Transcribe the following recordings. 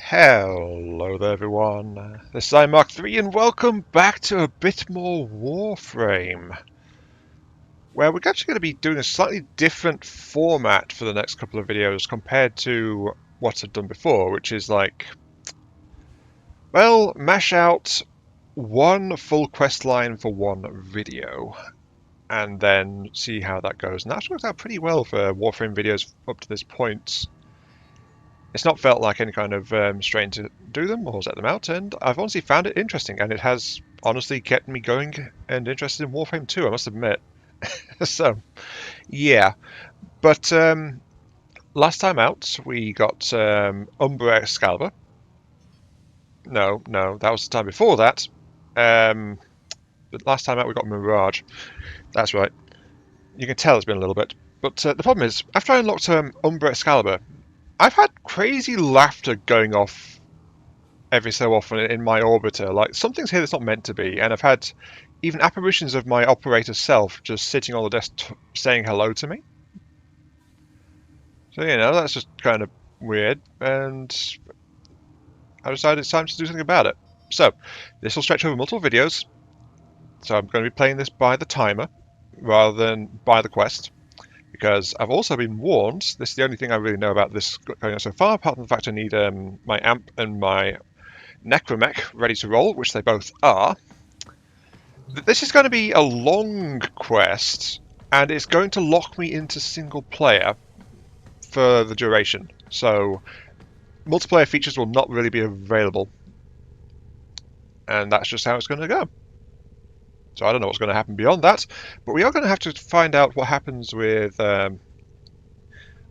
Hello there everyone, this is Mark3 and welcome back to a bit more Warframe, where we're actually going to be doing a slightly different format for the next couple of videos compared to what I've done before, which is like, well, mash out one full quest line for one video and then see how that goes. And that's worked out pretty well for Warframe videos up to this point. It's not felt like any kind of strain to do them or set them out, and I've honestly found it interesting, and it has honestly kept me going and interested in Warframe 2, I must admit. So, yeah. But last time out, we got Umbra Excalibur. No, that was the time before that. But last time out, we got Mirage. That's right. You can tell it's been a little bit. But the problem is, after I unlocked Umbra Excalibur, I've had crazy laughter going off every so often in my orbiter. Like, something's here that's not meant to be, and I've had even apparitions of my operator self just sitting on the desk saying hello to me. So, that's just kind of weird, and I decided it's time to do something about it. So, this will stretch over multiple videos, so I'm going to be playing this by the timer rather than by the quest. Because I've also been warned, this is the only thing I really know about this going on so far, apart from the fact I need my amp and my necromech ready to roll, which they both are. This is going to be a long quest, and it's going to lock me into single player for the duration. So multiplayer features will not really be available. And that's just how it's going to go. So I don't know what's going to happen beyond that, but we are going to have to find out what happens with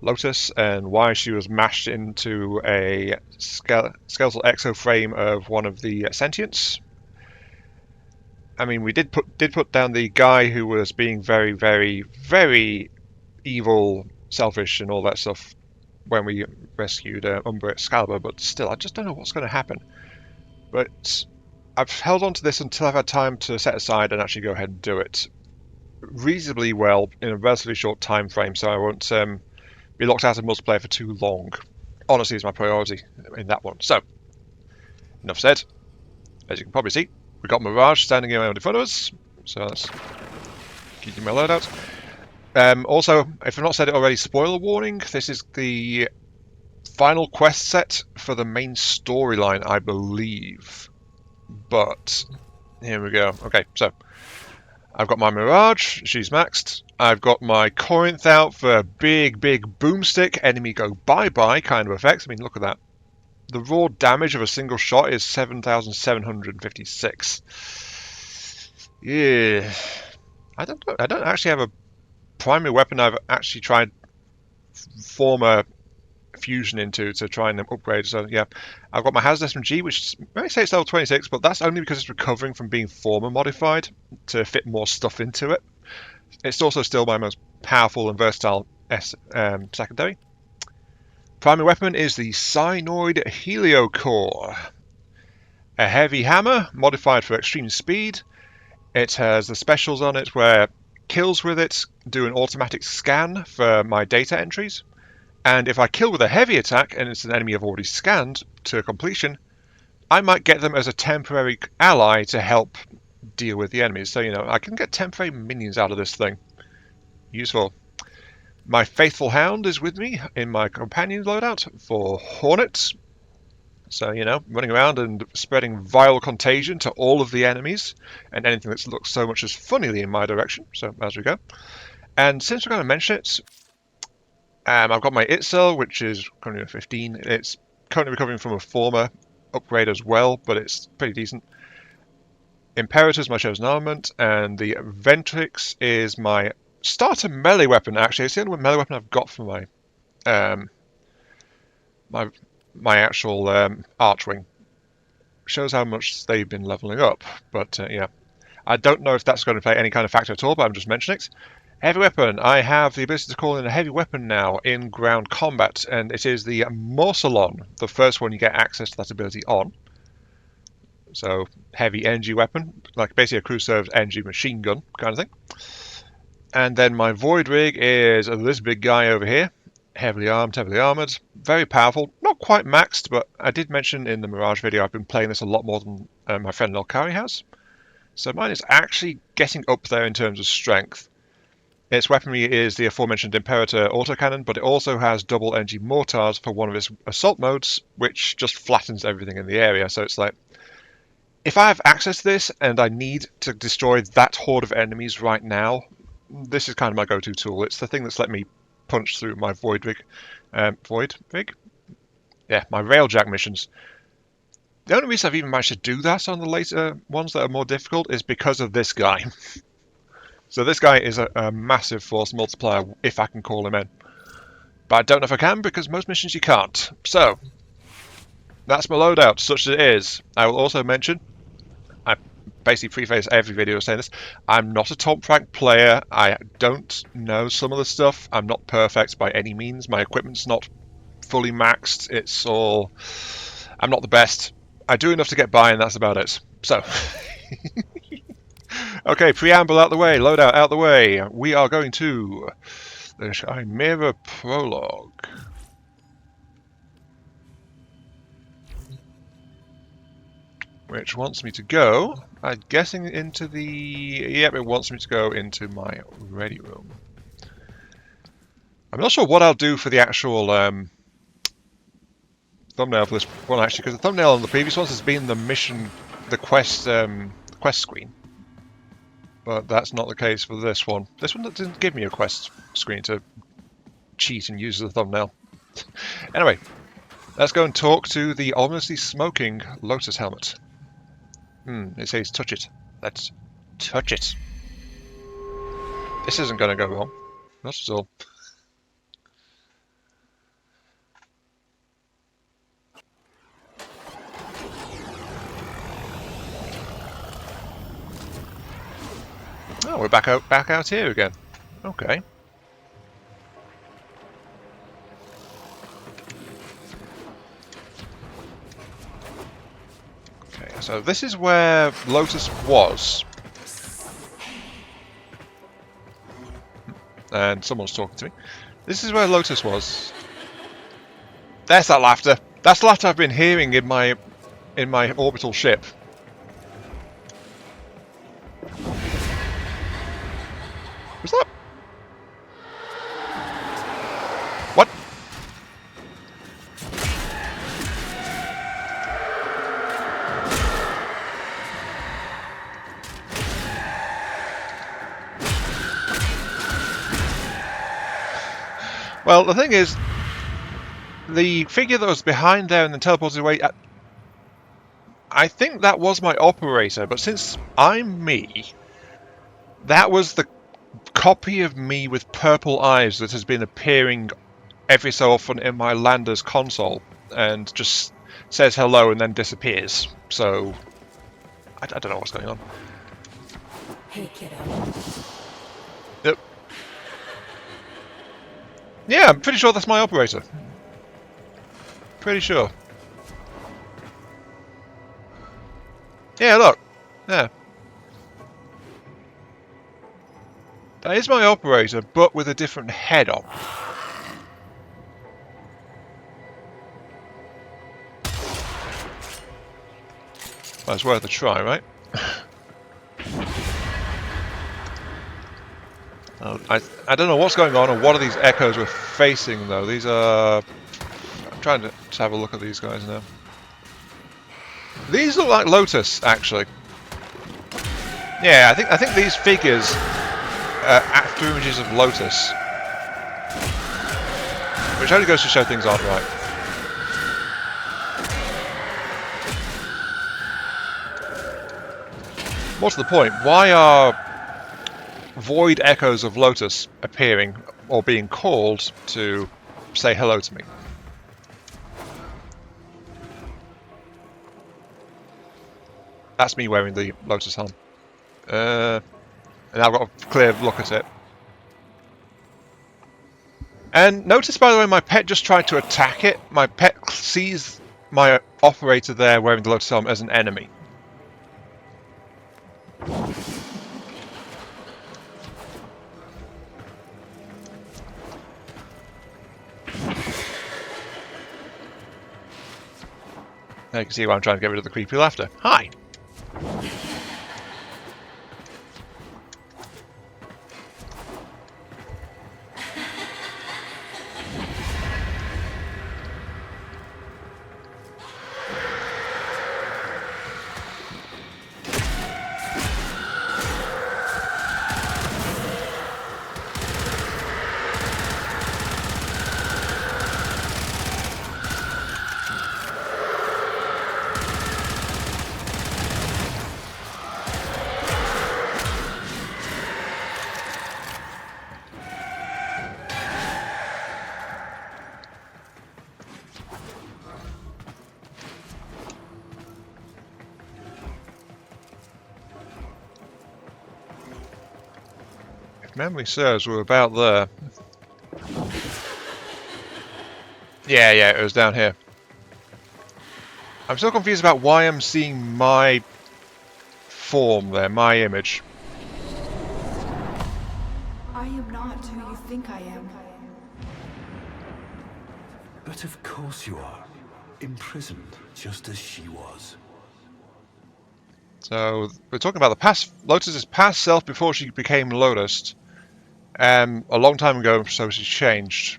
Lotus and why she was mashed into a skeletal exoframe of one of the sentients. I mean, we did put down the guy who was being very, very, very evil, selfish, and all that stuff when we rescued Umbra Excalibur, but still, I just don't know what's going to happen. But I've held on to this until I've had time to set aside and actually go ahead and do it reasonably well in a relatively short time frame, so I won't be locked out of multiplayer for too long. Honesty is my priority in that one. So, enough said. As you can probably see, we've got Mirage standing around in front of us, so let's keep my loadout. Also, if I've not said it already, spoiler warning, this is the final quest set for the main storyline, I believe. But here we go. Okay, so I've got my Mirage, she's maxed. I've got my Corinth out for big boomstick, enemy go bye-bye kind of effects. I mean, look at that. The raw damage of a single shot is 7,756. Yeah. I don't know. I don't actually have a primary weapon I've actually tried form a fusion into to try and upgrade. So yeah, I've got my Hazardous SMG, which may say it's level 26, but that's only because it's recovering from being former modified to fit more stuff into it. It's also still my most powerful and versatile secondary. Primary weapon is the Cyanoid Heliocore, a heavy hammer modified for extreme speed. It has the specials on it where kills with it do an automatic scan for my data entries. And if I kill with a heavy attack and it's an enemy I've already scanned to completion, I might get them as a temporary ally to help deal with the enemies. So, I can get temporary minions out of this thing. Useful. My Faithful Hound is with me in my companion loadout for Hornets. So, running around and spreading viral contagion to all of the enemies and anything that looks so much as funnily in my direction. So, as we go. And since we're going to mention it, I've got my Itzel, which is currently a 15. It's currently recovering from a former upgrade as well, but it's pretty decent. Imperator's my chosen armament, and the Ventrix is my starter melee weapon. Actually, it's the only melee weapon I've got for my my actual Archwing. Shows how much they've been leveling up, but yeah. I don't know if that's going to play any kind of factor at all, but I'm just mentioning it. Heavy weapon. I have the ability to call in a heavy weapon now in ground combat, and it is the Morsalon, the first one you get access to that ability on. So, heavy energy weapon, like basically a crew served energy machine gun kind of thing. And then my Void Rig is this big guy over here, heavily armed, heavily armoured, very powerful. Not not quite maxed, but I did mention in the Mirage video I've been playing this a lot more than my friend Lilkari has. So mine is actually getting up there in terms of strength. Its weaponry is the aforementioned Imperator autocannon, but it also has double energy mortars for one of its assault modes, which just flattens everything in the area. So it's like, if I have access to this and I need to destroy that horde of enemies right now, this is kind of my go-to tool. It's the thing that's let me punch through my Void Rig? Yeah, my Railjack missions. The only reason I've even managed to do that on the later ones that are more difficult is because of this guy. So this guy is a massive force multiplier, if I can call him in. But I don't know if I can, because most missions you can't. So, that's my loadout, such as it is. I will also mention, I basically preface every video saying this, I'm not a top rank player. I don't know some of the stuff. I'm not perfect by any means. My equipment's not fully maxed. It's all... I'm not the best. I do enough to get by, and that's about it. So... Okay, preamble out the way, loadout out the way. We are going to the Chimera Prologue. Which wants me to go, I'm guessing into the... Yep, it wants me to go into my ready room. I'm not sure what I'll do for the actual thumbnail for this one, actually, because the thumbnail on the previous ones has been the mission, the quest screen. But that's not the case for this one. This one didn't give me a quest screen to cheat and use as a thumbnail. Anyway, let's go and talk to the ominously smoking Lotus helmet. It says touch it. Let's touch it. This isn't going to go wrong. Not at all. Oh, we're back out here again. Okay. Okay, so this is where Lotus was. And someone's talking to me. This is where Lotus was. There's that laughter. That's the laughter I've been hearing in my orbital ship. Was that? What? Well, the thing is, the figure that was behind there and then teleported away, I think that was my operator, but since I'm me, that was the copy of me with purple eyes that has been appearing every so often in my lander's console and just says hello and then disappears. So I don't know what's going on. Hey, kiddo. Yep. Yeah, I'm pretty sure that's my operator. Pretty sure. Yeah, look. Yeah. That is my operator, but with a different head on. Well, it's worth a try, right? I don't know what's going on or what are these echoes we're facing, though. These are... I'm trying to have a look at these guys now. These look like Lotus, actually. Yeah, I think these figures are after images of Lotus. Which only goes to show things aren't right. More to the point, why are void echoes of Lotus appearing or being called to say hello to me? That's me wearing the Lotus helm. And I've got a clear look at it. And notice, by the way, my pet just tried to attack it. My pet sees my operator there wearing the Lotus helm as an enemy. Now you can see why I'm trying to get rid of the creepy laughter. Hi! Memory serves, we're about there. Yeah, it was down here. I'm still confused about why I'm seeing my form there, my image. I am not who you think I am. But of course you are. Imprisoned, just as she was. So, we're talking about the past, Lotus's past self before she became Lotus. A long time ago, so she's changed.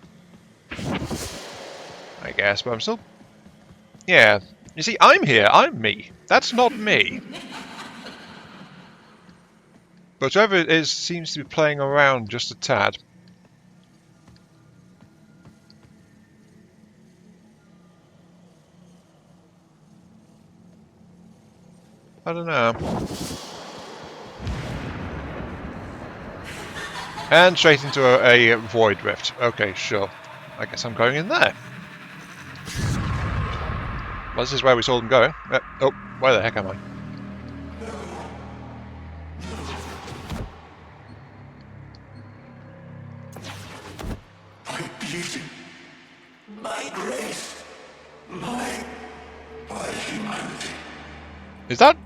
I guess, but I'm still... Yeah. You see, I'm here. I'm me. That's not me. But whoever it is seems to be playing around just a tad. I don't know. And straight into a void rift. Okay, sure. I guess I'm going in there. Well, this is where we saw them going. Oh, where the heck am I? My beauty, my grace, my humanity. Is that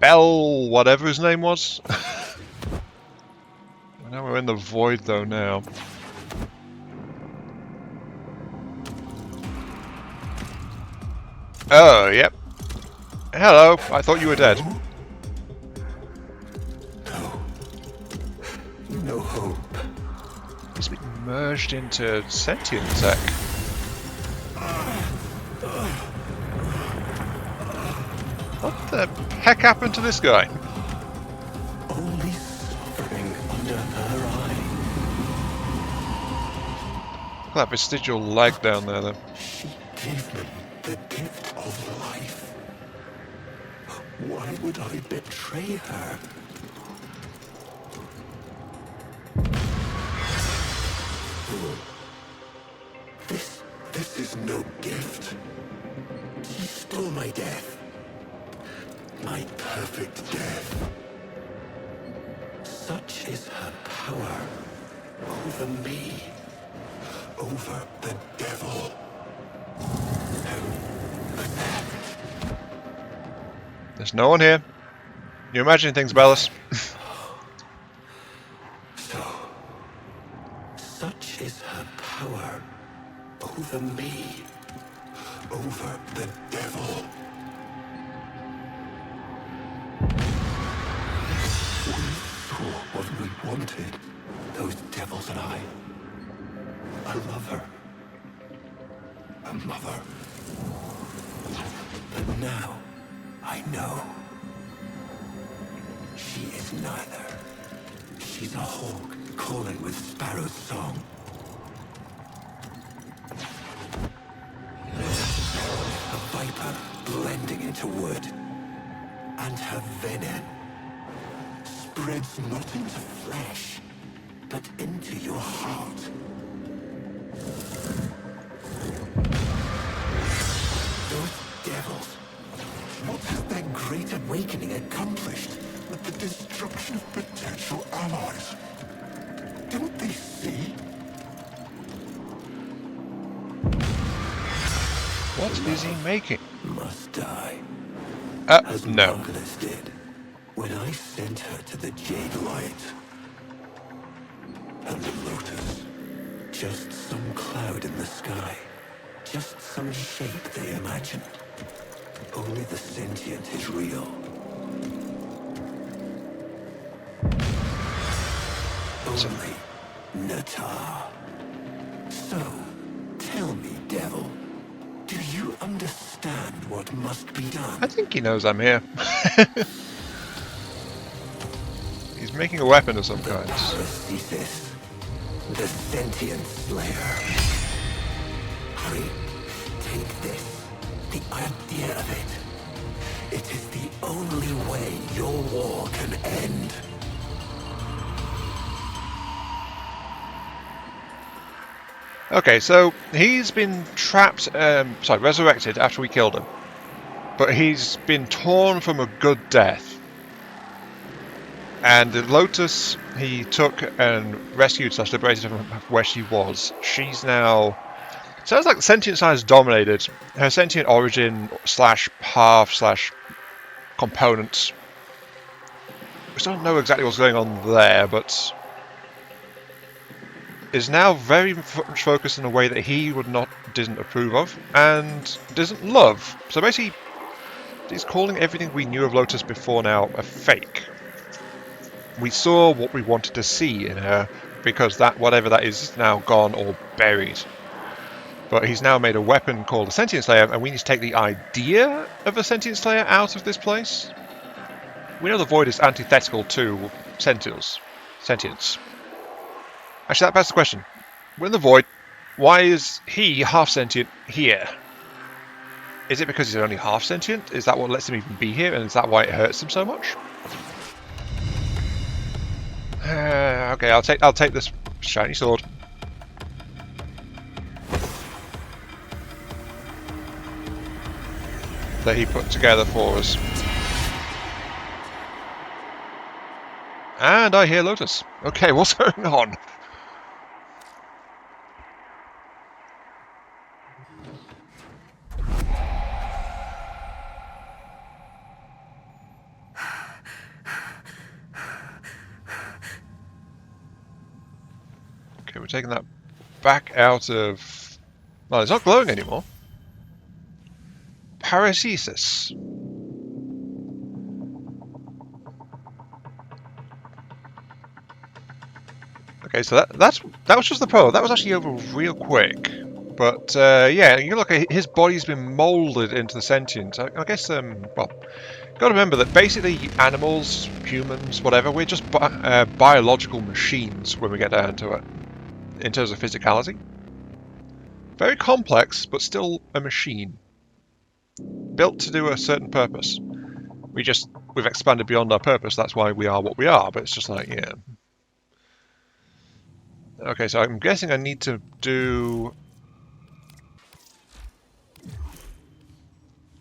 Bell, whatever his name was? Now we're in the void though now. Oh, yep. Hello, I thought you were dead. No hope. He's been merged into sentient tech. What the heck happened to this guy? Only suffering under her eye. Look at that vestigial leg down there then. She gave me the gift of life. Why would I betray her? This is no gift. She stole my death. My perfect death. Such is her power over me, over the devil. There's no one here. You're imagining things, Bellis. Such is her power over me, over the devil. We saw what we wanted, those devils and I. A lover. A mother. But now, I know. She is neither. She's a hawk calling with sparrow's song. A viper blending into wood. And her venom spreads not into flesh, but into your heart. Those devils, what has their great awakening accomplished but the destruction of potential allies? Don't they see? What is he making? Must die. As No. Margulis did when I sent her to the Jade Light. And the Lotus, just some cloud in the sky, just some shape they imagined. only the sentient is real. Only Natar. So, tell me, devil, do you understand what must be done? I think he knows I'm here. He's making a weapon of some kind. Paracesis, the sentient slayer. Hurry, take this, the idea of it. It is the only way your war can end. Okay, so he's been trapped, resurrected after we killed him. But he's been torn from a good death. And the Lotus he took and rescued / liberated her from where she was. She's now... Sounds like the sentience side is dominated. Her sentient origin / path / components. We still don't know exactly what's going on there, but... is now very much focused in a way that he didn't approve of and doesn't love. So basically, he's calling everything we knew of Lotus before now a fake. We saw what we wanted to see in her because that whatever that is now gone or buried. But he's now made a weapon called a Sentient Slayer, and we need to take the idea of a Sentient Slayer out of this place. We know the Void is antithetical to Sentience. Actually, that begs the question. We're in the Void. Why is he half sentient here? Is it because he's only half sentient? Is that what lets him even be here? And is that why it hurts him so much? Okay, I'll take this shiny sword. That he put together for us. And I hear Lotus. Okay, what's going on? Okay, we're taking that back out of... Well, it's not glowing anymore. Paracesis. Okay, so that was just the pro. That was actually over real quick. But yeah, you look at his body's been molded into the sentient. I guess well, got to remember that basically animals, humans, whatever, we're just biological machines when we get down to it, in terms of physicality. Very complex, but still a machine. Built to do a certain purpose. We've expanded beyond our purpose, that's why we are what we are, but it's just like, yeah. Okay, so I'm guessing I need to do...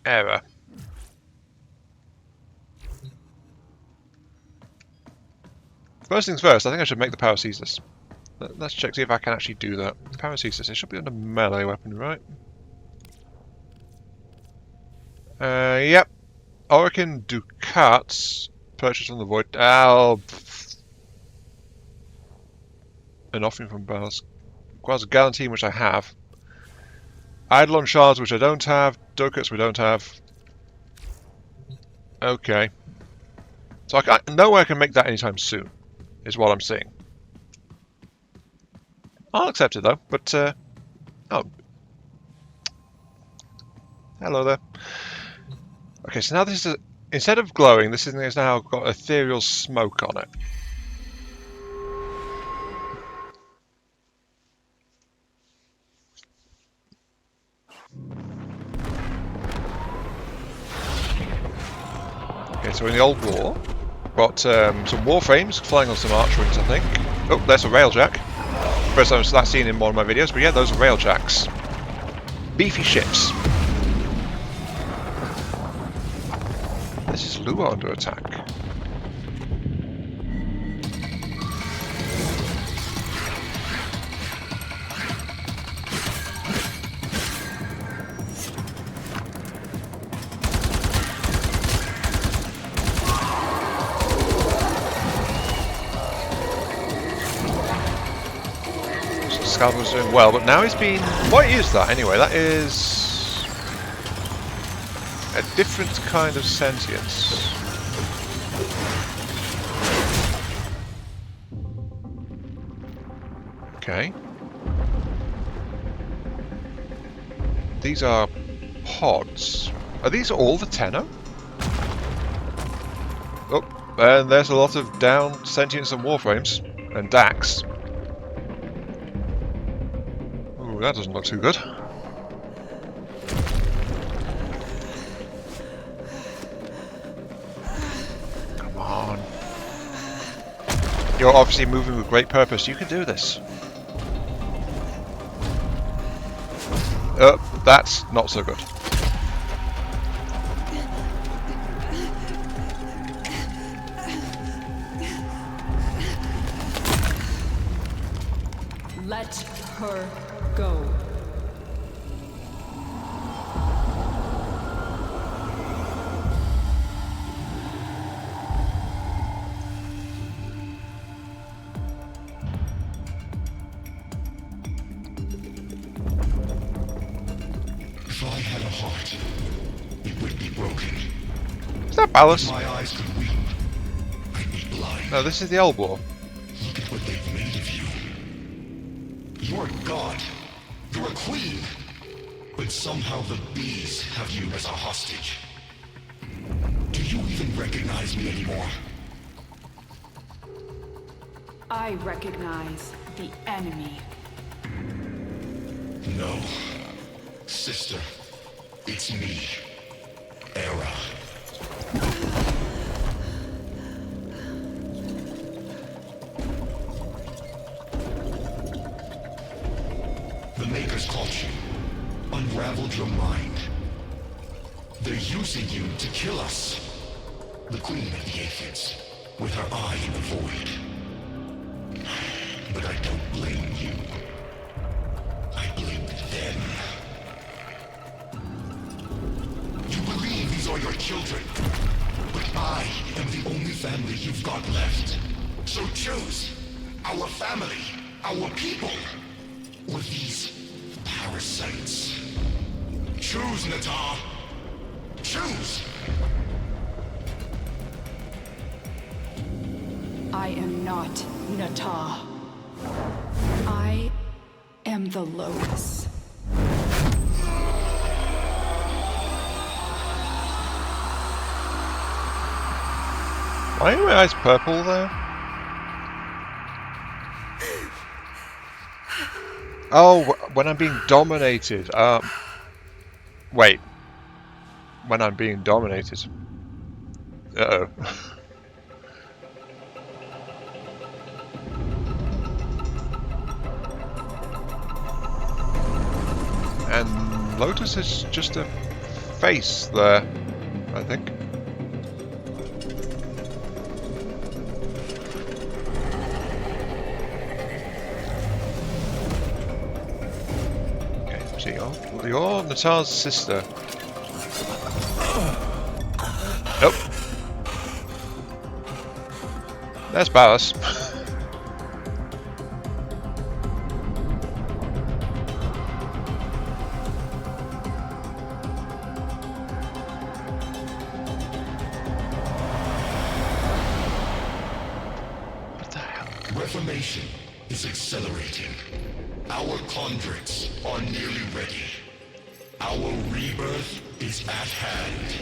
error. First things first, I think I should make the Paracesis. Let's check, see if I can actually do that. Paracesis, it should be on a melee weapon, right? Yep. Orican Ducats, purchased from the Void. An offering from Bells. Requires a Galantine, which I have. Eidolon Shards, which I don't have. Ducats, we don't have. Okay. So I know I can make that anytime soon, is what I'm seeing. I'll accept it though, but oh. Hello there. Okay, so now this is instead of glowing, this thing has now got ethereal smoke on it. Okay, so in the old war, got some Warframes flying on some archwings, I think. Oh, there's a railjack. First time I've seen in one of my videos, but yeah, those are railjacks. Beefy ships. This is Lua under attack. Excalibur's doing well, but now he's been... What is that anyway? That is... a different kind of sentience. Okay. These are pods. Are these all the Tenno? Oh, and there's a lot of down sentients and Warframes. And Dax. Ooh, that doesn't look too good. Come on. You're obviously moving with great purpose. You can do this. That's not so good. Let her go. If I had a heart, it would be broken. Is that Ballas? My eyes could weep. I'd be blind. No, this is the Old War. Look at what they've made of you. You're a god. You're a queen. But somehow the bees have you as a hostage. Do you even recognize me anymore? I recognize the enemy. No. Sister, it's me. Era. The Makers caught you. Unraveled your mind. They're using you to kill us. The Queen of the Aphids, with her eye in the void. But I don't blame you. I blame them. You believe these are your children. But I am the only family you've got left. So choose. Our family. Our people. Or these parasites. Choose, Natar. Choose! I am not Natah. I am the Lotus. Why are my eyes purple there? Oh, when I'm being dominated. Wait. When I'm being dominated. Uh-oh. And Lotus is just a face there, I think. Okay, so you're Natar's sister. Nope. There's Ballas. What the hell? Reformation is accelerating. Our conduits are nearly ready. Our rebirth is at hand.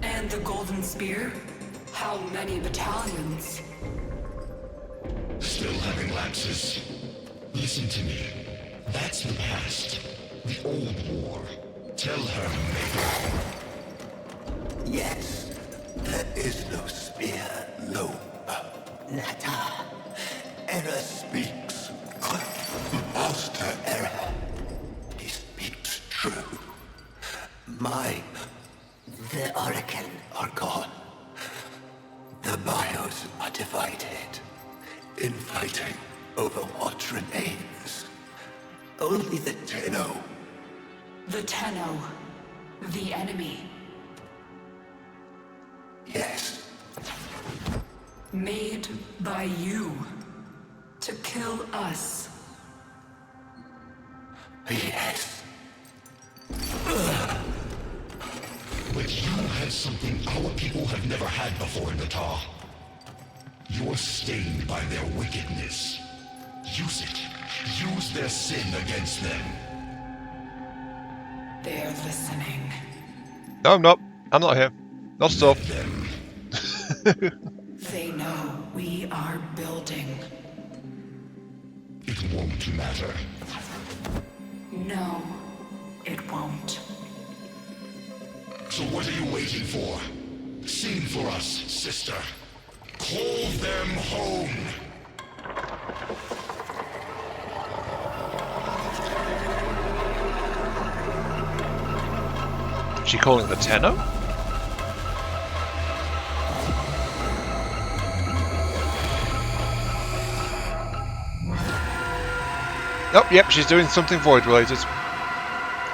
And the Golden Spear? How many battalions? Still having lapses. Listen to me. That's the past. The old war. Tell her, Maker. Yes, there is no spear, Loam. Nata. Era speaks. Master Era. He speaks true. The Oracle are gone. The bios are divided. Infighting over what remains. Only the Tenno. The Tenno. The enemy. Yes. Made by you. To kill us. Yes. has something our people have never had before in the Tar. You're stained by their wickedness. Use it. Use their sin against them. They're listening. No, I'm not. I'm not here. Not still. Them. They know we are building. It won't matter. No, it won't. So what are you waiting for? Sing for us, sister. Call them home. Is she calling the Tenno? Oh, yep, she's doing something void related.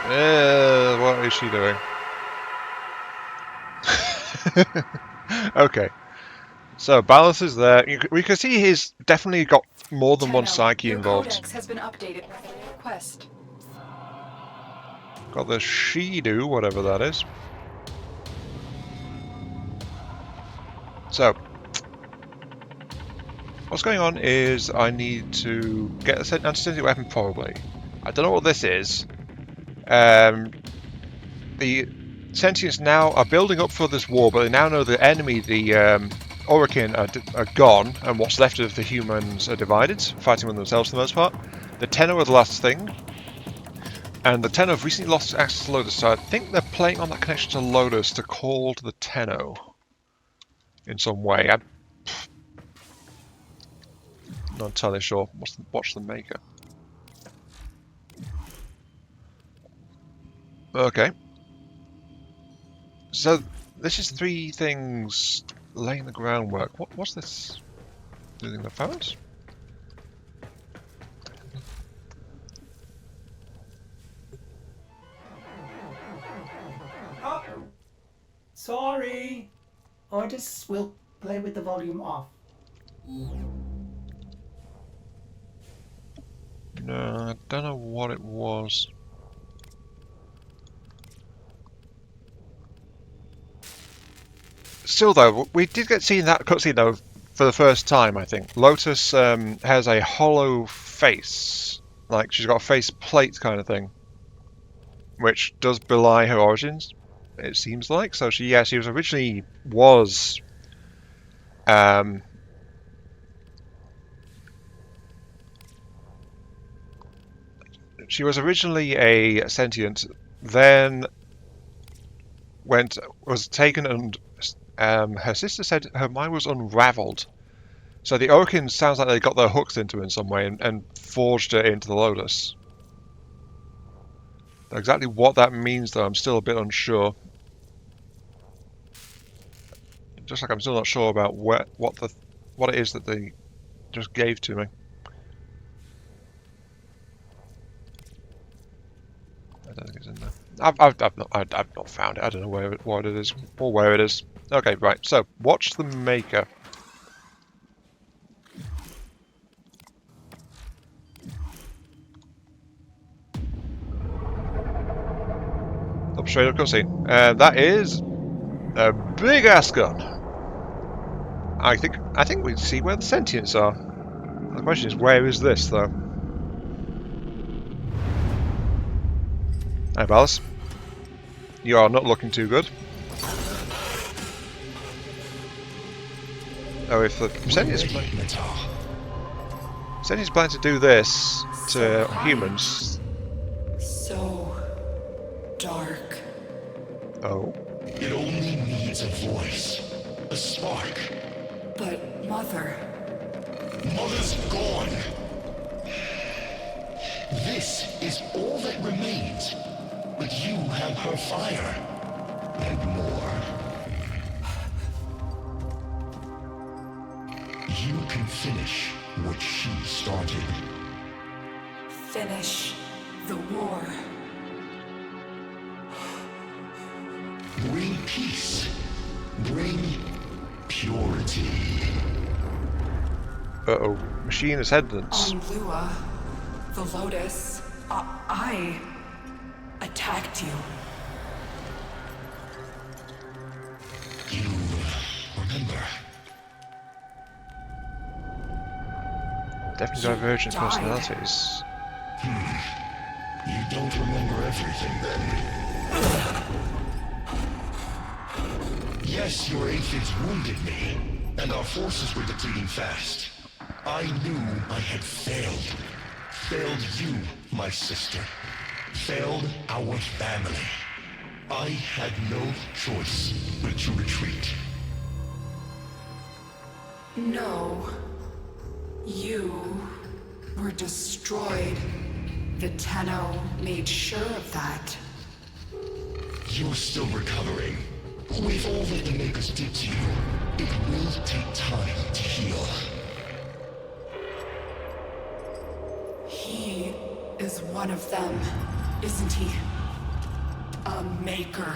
What is she doing? Okay. So, balance is there. We can see he's definitely got more than one psyche involved. Codex has been updated with a request. Got the she-do, whatever that is. So, what's going on is I need to get an anti-sentient weapon, probably. I don't know what this is. The sentients now are building up for this war, but they now know the enemy, the Orokin, are gone, and what's left of the humans are divided, fighting with themselves for the most part. The Tenno are the last thing. And the Tenno have recently lost access to Lotus, so I think they're playing on that connection to Lotus to call to the Tenno in some way. I'm not entirely sure. Watch the maker. Okay. So this is 3 things laying the groundwork. What's this? Doing the phones? Oh, sorry. Artists will play with the volume off. No, I don't know what it was. Still though, we did get seen that cutscene though for the first time, I think. Lotus has a hollow face. Like she's got a face plate kind of thing. Which does belie her origins, it seems like. So she was originally she was originally a sentient, then was taken and her sister said her mind was unraveled. So the Orokin sounds like they got their hooks into her in some way and forged her into the Lotus. Exactly what that means though, I'm still a bit unsure. Just like I'm still not sure about what it is that they just gave to me. I don't think it's in there. I've not found it. I don't know what it is or where it is. Okay, right. So watch the maker. Up straight up cutscene. That is a big ass gun. I think we see where the sentients are. The question is, where is this though? Hi, Ballas. You are not looking too good. Oh, if the sentients plan to do this to humans. So dark. Oh. It only needs a voice, a spark. But Mother. Mother's gone. This is all that remains. But you have her fire. And more. You can finish what she started. Finish the war. Bring peace. Bring purity. Uh-oh. Machine ascendants. On Lua, the Lotus, I attacked you. Definitely divergent died. personalities. You don't remember everything then. Yes, your aphids wounded me, and our forces were depleting fast. I knew I had failed. Failed you, my sister. Failed our family. I had no choice but to retreat. No. You were destroyed. The Tenno made sure of that. You're still recovering. With all that the Makers did to you, it will take time to heal. He is one of them, isn't he? A Maker.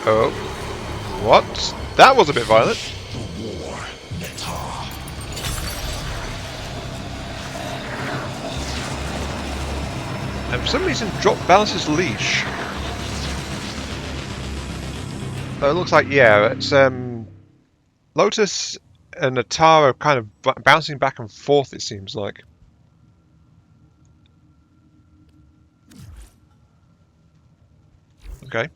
Oh. What? That was a bit violent. The war, Netar. And for some reason, dropped Balance's leash. So it looks like, yeah, it's Lotus and Natara kind of bouncing back and forth, it seems like. Okay.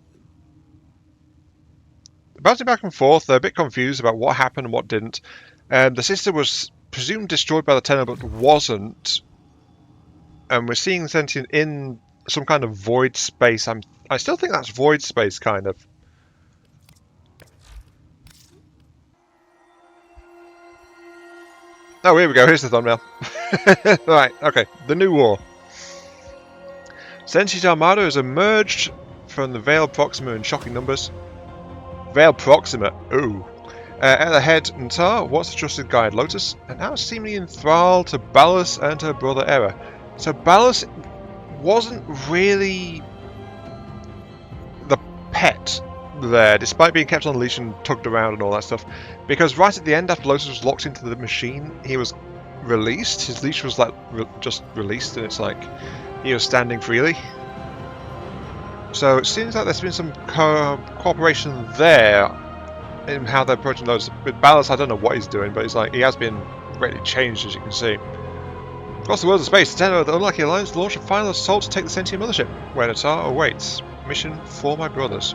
Bouncing back and forth, they're a bit confused about what happened and what didn't. The sister was presumed destroyed by the Tenno, but wasn't. And we're seeing Sentient in some kind of void space. I still think that's void space, kind of. Oh, here we go. Here's the thumbnail. Right, okay. The new war. Sentient Armada has emerged from the Veil Proxima in shocking numbers. Veil Proxima, ooh. At the head, Ntar, what's the trusted guide, Lotus? And now seemingly enthralled to Ballas and her brother Era. So Ballas wasn't really the pet there, despite being kept on a leash and tugged around and all that stuff. Because right at the end, after Lotus was locked into the machine, he was released. His leash was like just released, and it's like he was standing freely. So it seems like there's been some cooperation there in how they're approaching those. With Ballas, I don't know what he's doing, but it's like he has been greatly changed, as you can see. Across the world of space, the Tenno of the Unlucky Alliance launched a final assault to take the sentient mothership, where Natar awaits. Mission for my brothers.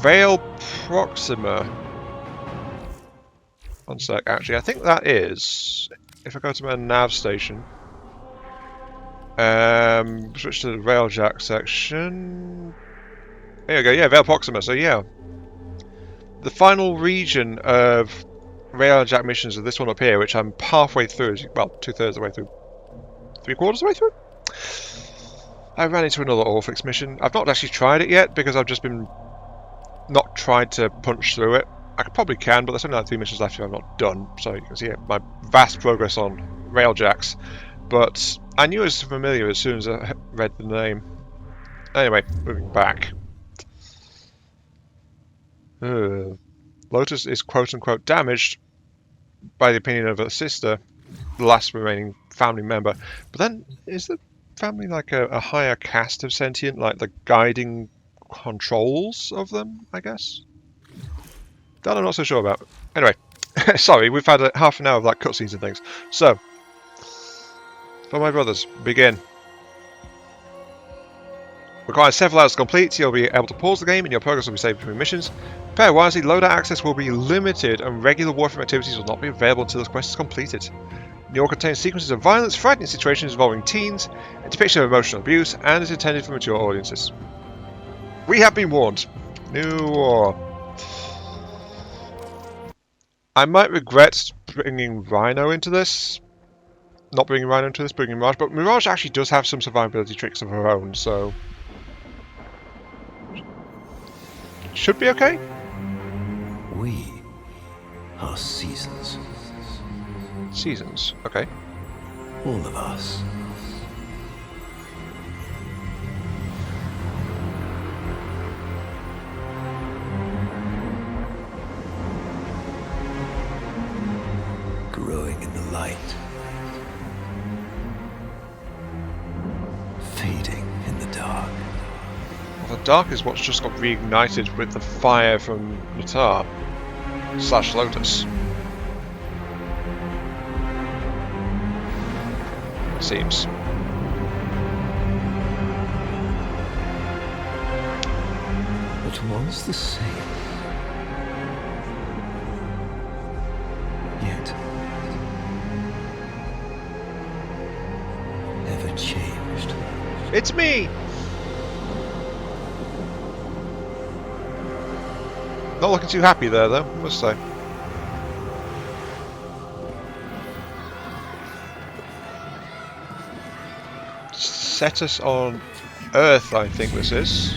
Veil Proxima. One sec, actually, I think that is. If I go to my nav station. Switch to the Railjack section. There we go, yeah, Veil Proxima, so yeah. The final region of Railjack missions is this one up here, which I'm halfway through, well, 2/3 of the way through. 3/4 of the way through? I ran into another Orphix mission. I've not actually tried it yet, because I've just been not tried to punch through it. I probably can, but there's only like 3 missions left if I'm not done, so you can see my vast progress on Railjacks. But I knew it was familiar as soon as I read the name. Anyway, moving back. Lotus is quote-unquote damaged by the opinion of her sister, the last remaining family member. But then, is the family like a higher caste of sentient, like the guiding controls of them, I guess? That I'm not so sure about. Anyway, sorry, we've had half an hour of like cutscenes and things. So, for my brothers, begin. Requires several hours to complete, you'll be able to pause the game and your progress will be saved between missions. Prepare wisely, loadout access will be limited and regular Warframe activities will not be available until this quest is completed. The war contains sequences of violence, frightening situations involving teens, a depiction of emotional abuse, and is intended for mature audiences. We have been warned. New war. I might regret bringing Rhino into this. Not bringing Rhino into this, bringing Mirage, but Mirage actually does have some survivability tricks of her own, so... should be okay? We are seasons. Seasons, okay. All of us. Growing in the light. Fading in the dark. dark is what's just got reignited with the fire from Natar / Lotus. It seems. It was the same. Yet, never changed. It's me! Not looking too happy there, though, I must say. Set us on Earth, I think this is.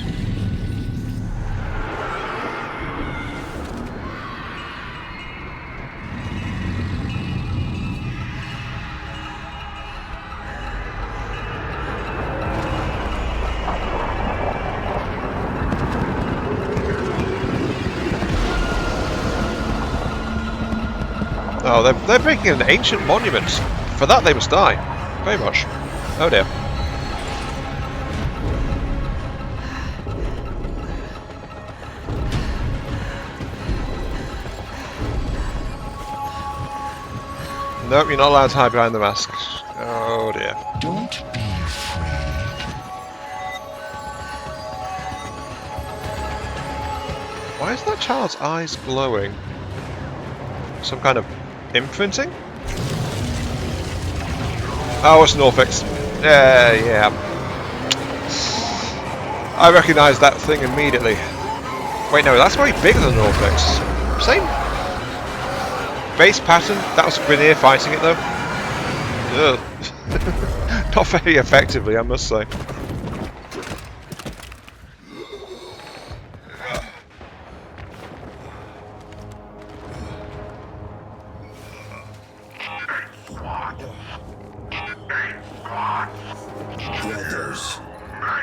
Oh, they're breaking an ancient monument. For that they must die. Very much. Oh dear. Nope, you're not allowed to hide behind the mask. Oh dear. Don't be afraid. Why is that child's eyes glowing? Some kind of imprinting? Oh, it's Norfix. Yeah. I recognise that thing immediately. Wait, no, that's very big than Norfix. Same base pattern. That was Grenier fighting it though. Ugh. Not very effectively, I must say. Brothers,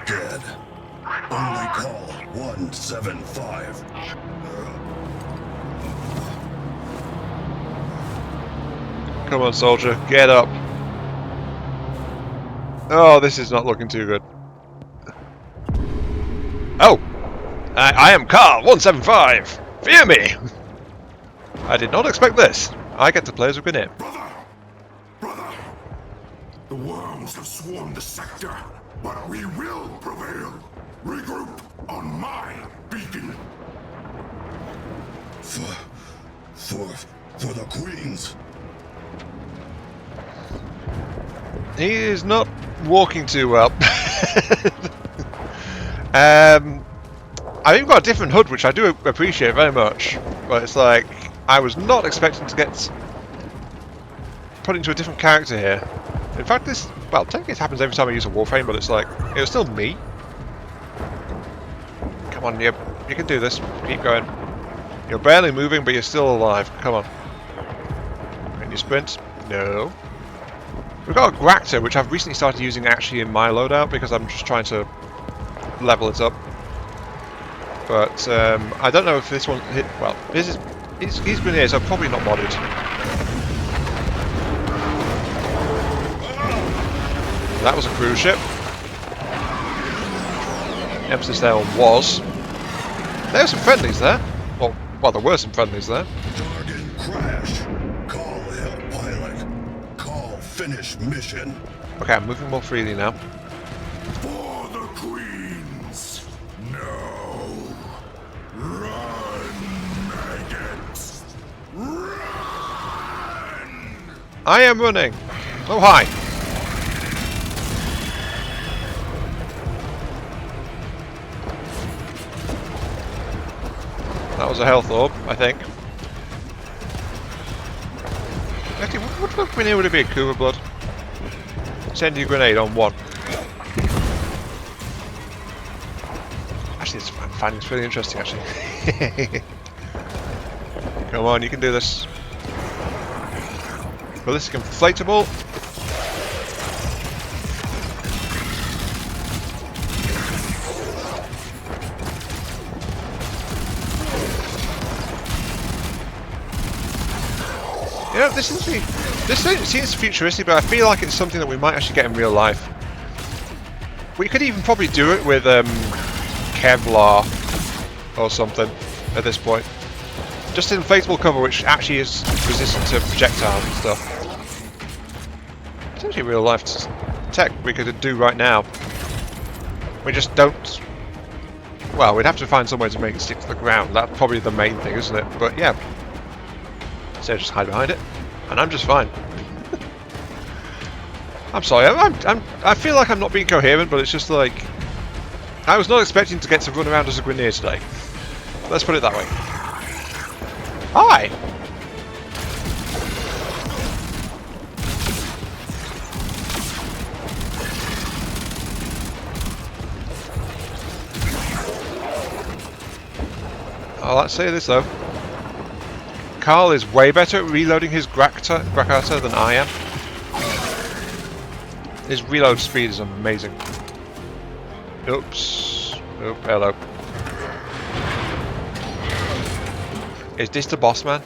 dead. Only call 175. Come on, soldier, get up. Oh, this is not looking too good. Oh! I am Carl 175! Fear me! I did not expect this. I get to play as a Grenade. Brother! The worms have swarmed the sector, but we will prevail. Regroup on my beacon. For the queens. He is not walking too well. I've even got a different HUD, which I do appreciate very much. But it's like, I was not expecting to get put into a different character here. In fact, this, well, technically it happens every time I use a Warframe, but it's like, it was still me. Come on, you can do this. Keep going. You're barely moving, but you're still alive. Come on. Can you sprint? No. We've got a Gractor, which I've recently started using actually in my loadout because I'm just trying to level it up. But I don't know if this one hit. Well, he's been here, so probably not modded. That was a cruise ship. Emphasis there on was. There were some friendlies there. Well, there were some friendlies there. Target crash. Call help pilot. Call finish mission. Okay, I'm moving more freely now. For the queens. No. Run, maggots. Run! I am running. Oh, hi. That was a health orb, I think. Actually, what grenade would it be? Cougar Blood? Send your grenade on one. Actually, I'm finding this really interesting, actually. Come on, you can do this. Ballistic inflatable. You know, this seems futuristic, but I feel like it's something that we might actually get in real life. We could even probably do it with Kevlar or something at this point. Just inflatable cover, which actually is resistant to projectiles and stuff. It's actually real life tech we could do right now. We just don't. Well, we'd have to find some way to make it stick to the ground. That's probably the main thing, isn't it? But yeah. So just hide behind it, and I'm just fine. I'm sorry. I feel like I'm not being coherent, but it's just like I was not expecting to get to run around as a Grineer today. Let's put it that way. Hi. Oh, let's say this though. Carl is way better at reloading his Grakata than I am. His reload speed is amazing. Oops. Oop, hello. Is this the boss man?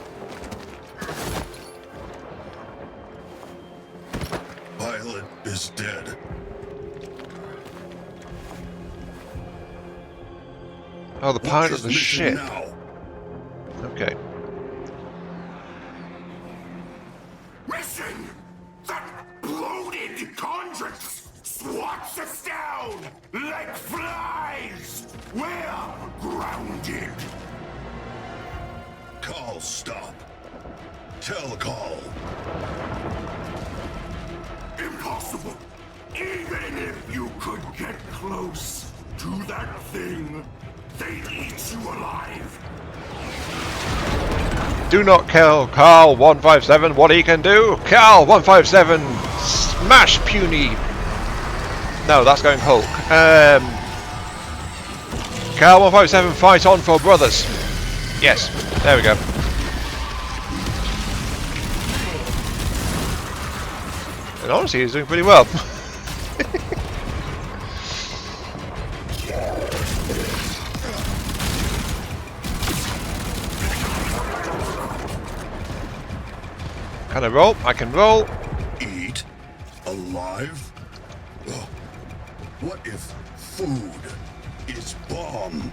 Pilot is dead. Oh, the pilot of the Mission ship. now. Okay. Mission! That bloated conjuress swats us down like flies! We're grounded! Call, stop. Tell Call. Impossible! Even if you could get close to that thing, they'd eat you alive! Do not kill Carl 157. What he can do? Carl 157 smash puny. No, that's going Hulk. Carl 157 fight on for brothers. Yes, there we go. And honestly, he's doing pretty well. Can I roll? I can roll. Eat? Alive? Ugh. What if food is bomb?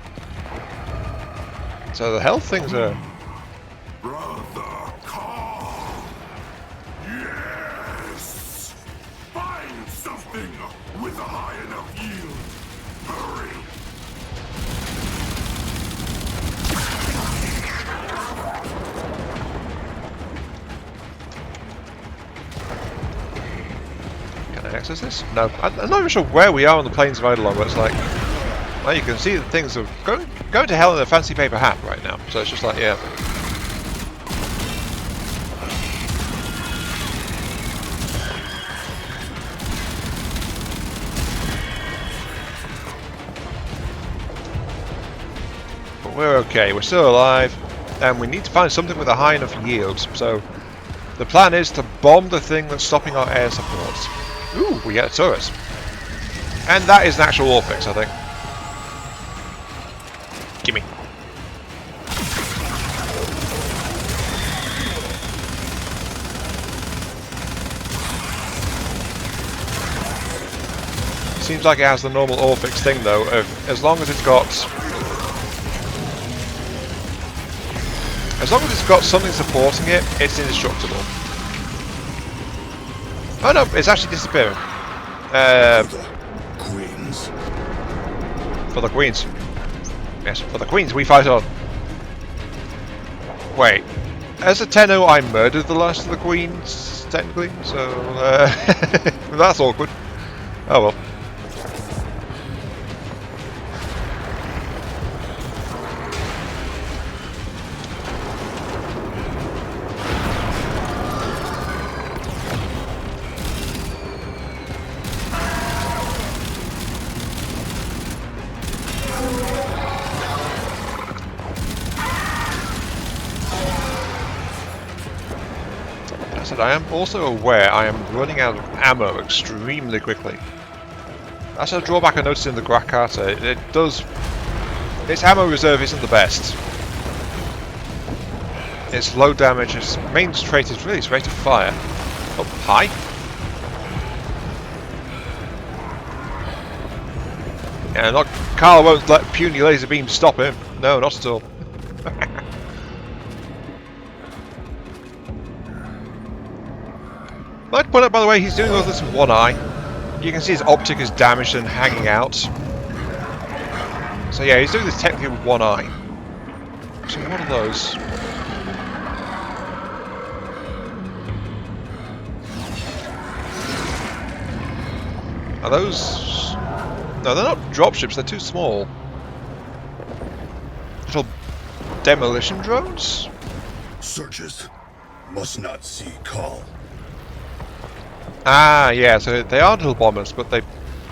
So the health things are. Brother Carl! Yes! Find something with a high enough yield. Hurry! Can I access this? No. I'm not even sure where we are on the plains of Eidolon, but it's like. Well, you can see that things are going to hell in a fancy paper hat right now. So it's just like, yeah. But we're okay. We're still alive. And we need to find something with a high enough yield. So the plan is to bomb the thing that's stopping our air supports. Ooh, we get a turret. And that is an actual war fix, I think. Gimme. Seems like it has the normal Orphix thing though, of as long as it's got something supporting it, it's indestructible. Oh no, it's actually disappearing. Queens. For the queens. Yes, for the queens we fight on. Wait. As a Tenno, I murdered the last of the queens, technically, so that's awkward. Oh well. I am also aware I am running out of ammo extremely quickly. That's a drawback I noticed in the Grakata. It does... Its ammo reserve isn't the best. It's low damage, its main trait is really its rate of fire. Oh, hi. Yeah, not Carl won't let puny laser beam stop him. No, not at all. I'd like to point out, by the way, he's doing all this with one eye. You can see his optic is damaged and hanging out. So yeah, he's doing this technically with one eye. So what are those? Are those... No, they're not dropships, they're too small. Little demolition drones? Searches must not see Call. Ah, yeah, so they are little bombers, but they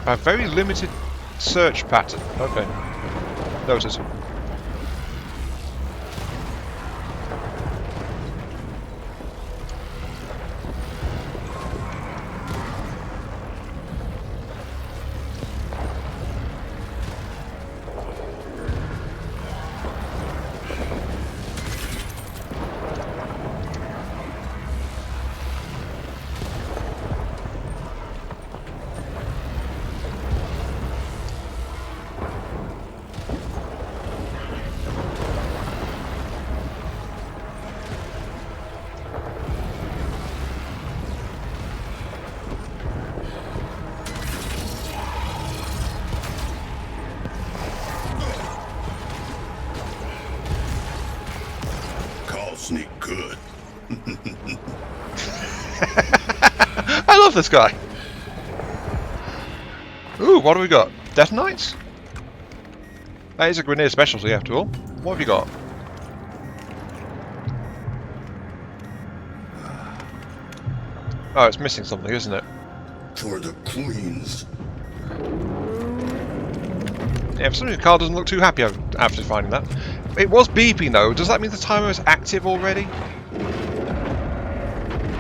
have very limited search pattern. Okay. Noted. Sneak good. I love this guy. Ooh, what do we got? Death Knights? That is a grenade specialty after all. What have you got? Oh, it's missing something, isn't it? For the Queens. Yeah, for some reason Carl doesn't look too happy after finding that. It was beeping though. Does that mean the timer is active already?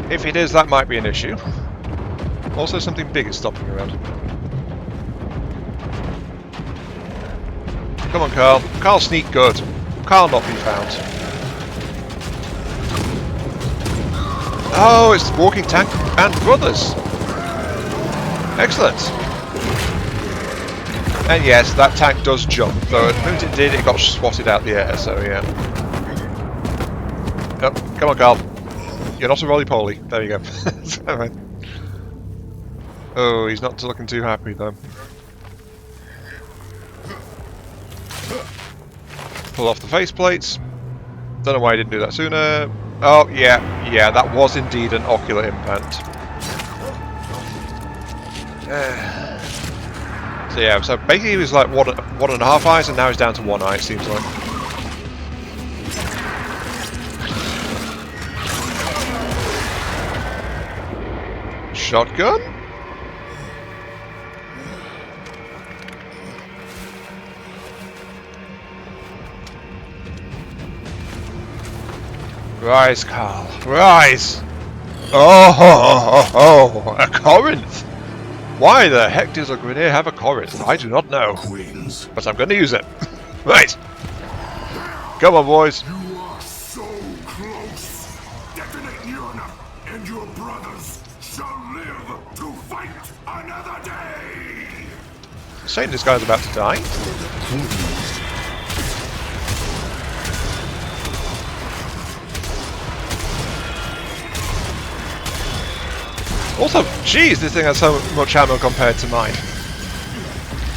If it is, that might be an issue. Also, something big is stopping around. Come on, Carl. Carl, sneak good. Carl, not be found. Oh, it's the walking tank and brothers. Excellent. And yes, that tank does jump, though as soon as it did, it got swatted out the air, so yeah. Oh, come on, Carl. You're not a roly-poly. There you go. Oh, he's not looking too happy, though. Pull off the faceplates. Don't know why I didn't do that sooner. Oh, yeah, that was indeed an ocular implant. So yeah, so basically he was like one and a half eyes, and now he's down to one eye, it seems like. Shotgun? Rise, Carl, rise! Oh, a Corinth! Why the heck does a grenade have a Corinth? I do not know. Queens. But I'm going to use it. Right. Come on, boys. You are so close. Detonate near enough, and your brothers shall live to fight another day. Saying this guy's about to die. Also, geez, this thing has so much ammo compared to mine.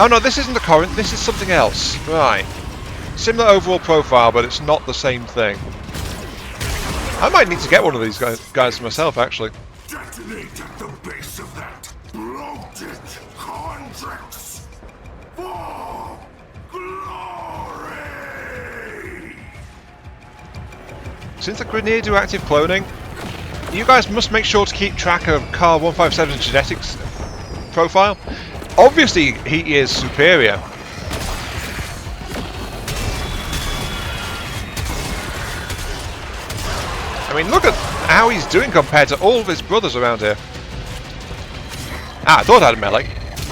Oh no, this isn't the Corinth, this is something else. Right. Similar overall profile, but it's not the same thing. I might need to get one of these guys myself, actually. Detonate at the base of that bloated Condrix for glory. Since the grenade do active cloning, you guys must make sure to keep track of Carl 157's genetics profile. Obviously, he is superior. I mean, look at how he's doing compared to all of his brothers around here. Ah, I thought I had a melee.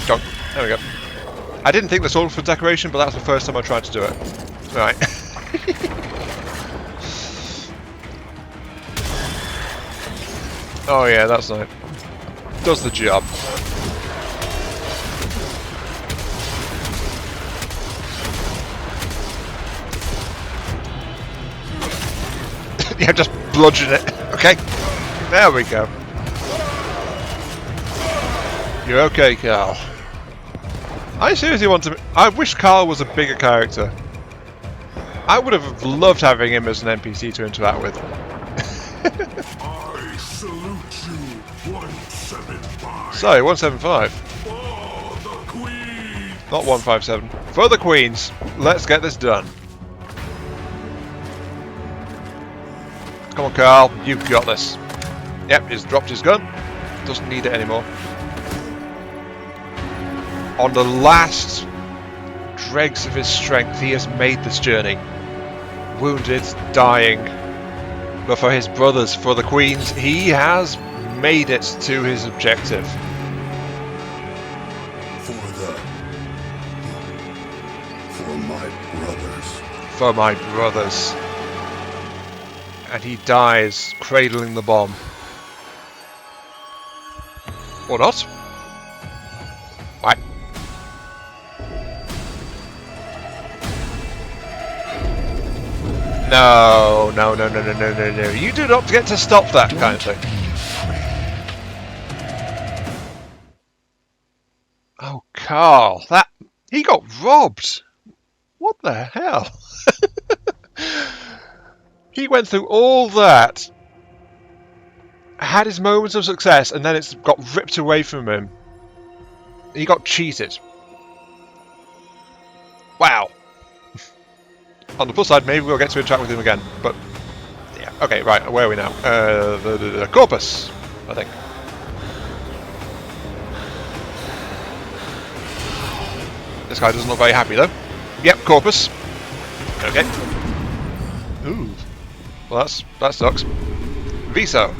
Don't. There we go. I didn't think this all was for decoration, but that's the first time I tried to do it. Right. Oh yeah, that's nice. Does the job. Yeah, just bludgeon it. Okay. There we go. You're okay, Carl. I seriously want to... I wish Carl was a bigger character. I would have loved having him as an NPC to interact with. I salute you, 175. Sorry, 175. For the Queen. Not 157. For the Queens. Let's get this done. Come on, Carl. You've got this. Yep, he's dropped his gun. Doesn't need it anymore. On the last dregs of his strength, he has made this journey. Wounded, dying. But for his brothers, for the Queens, he has made it to his objective. For my brothers. For my brothers. And he dies cradling the bomb. Or not. Right. No, no, no, no, no, no, no, no. You do not get to stop that kind of thing. Oh, Carl, that... He got robbed. What the hell? He went through all that, had his moments of success, and then it's got ripped away from him. He got cheated. Wow. On the plus side, maybe we'll get to interact with him again, but... Yeah, okay, right, where are we now? The Corpus, I think. This guy doesn't look very happy, though. Yep, Corpus. Okay. Ooh. Well, that sucks. Viso.